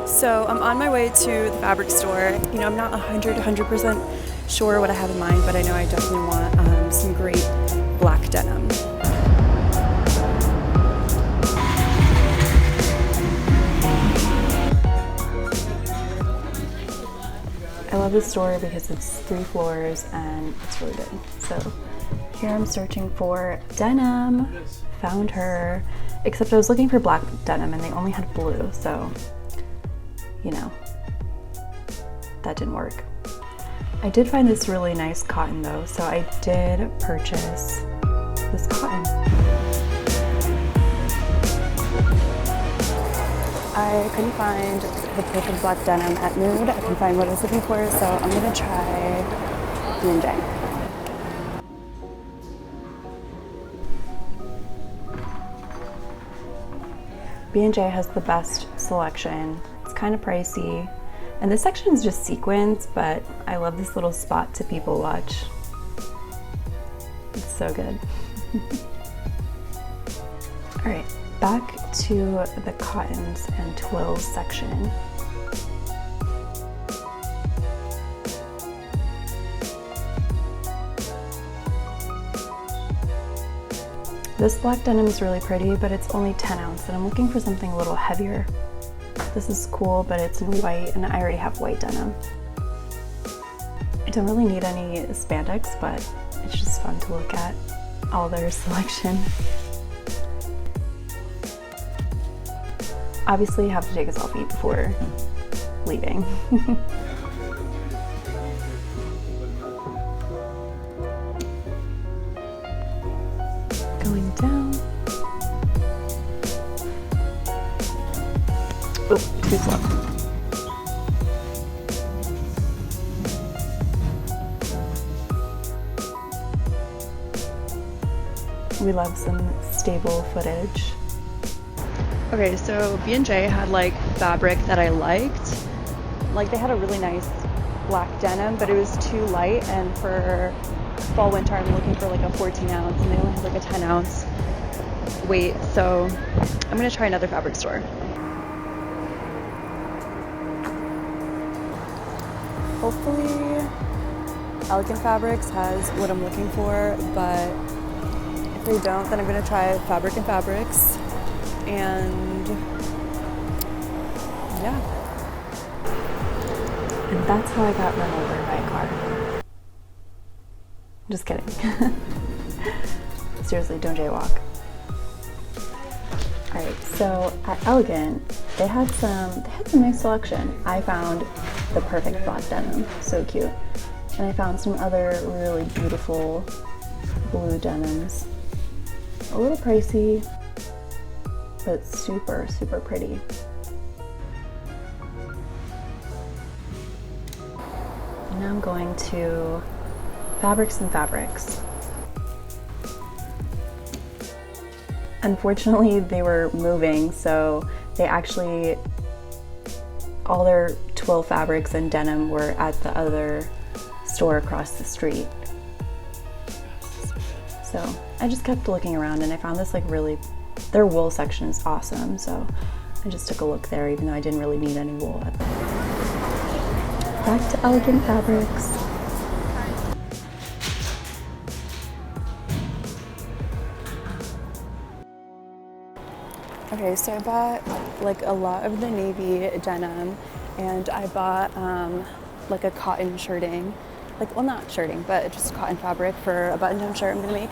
So I'm on my way to the fabric store. You know, I'm not 100% sure what I have in mind, but I know I definitely want some great black denim. I love this store because it's 3 floors and it's really good. So here I'm searching for denim, found her, except I was looking for black denim and they only had blue, so you know, that didn't work. I did find this really nice cotton though, so I did purchase this cotton. I couldn't find the perfect black denim at Mood. I couldn't find what I was looking for, so I'm gonna try B&J. B&J has the best selection. It's kind of pricey. And this section is just sequins, but I love this little spot to people watch. It's so good. All right, back to the cottons and twills section. This black denim is really pretty, but it's only 10 ounce, and I'm looking for something a little heavier. This is cool, but it's in white, and I already have white denim. I don't really need any spandex, but it's just fun to look at all their selection. Obviously, you have to take a selfie before leaving. Going down. Oh, too slow. We love some stable footage. Okay, so B&J had like fabric that I liked. Like they had a really nice black denim, but it was too light, and for fall winter I'm looking for like a 14 ounce and they only have like a 10 ounce weight, so I'm gonna try another fabric store. Hopefully Elegant Fabrics has what I'm looking for, but if they don't, then I'm gonna try Fabric and Fabrics, and yeah. And that's how I got run over by a car. Just kidding. Seriously, don't jaywalk. Alright, so at Elegant, they had some nice selection. I found the perfect black denim, so cute. And I found some other really beautiful blue denims. A little pricey, but super, super pretty. And now I'm going to Fabrics and Fabrics. Unfortunately, they were moving, so they actually, all their twill fabrics and denim were at the other store across the street. So I just kept looking around and I found this like really, their wool section is awesome, so I just took a look there even though I didn't really need any wool. Back to Elegant Fabrics. Okay, so I bought like a lot of the navy denim, and I bought like a cotton shirting, like, well, not shirting, but just cotton fabric for a button-down shirt I'm gonna make.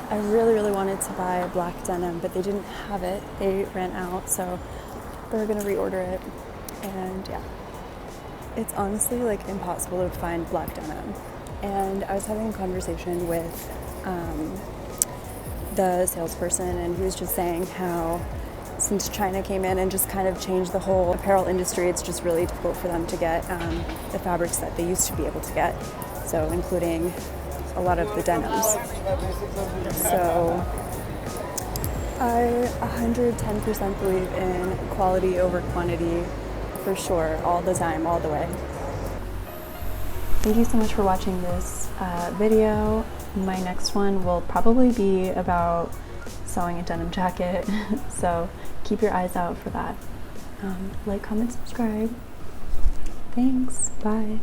I really, really wanted to buy black denim, but they didn't have it. They ran out, so they're gonna reorder it. And yeah, it's honestly like impossible to find black denim. And I was having a conversation with the salesperson, and he was just saying how since China came in and just kind of changed the whole apparel industry, it's just really difficult for them to get the fabrics that they used to be able to get, so including a lot of the denims. So I 110% believe in quality over quantity, for sure, all the time, all the way. Thank you so much for watching this video. My next one will probably be about sewing a denim jacket, so keep your eyes out for that. Like, comment, subscribe. Thanks. Bye.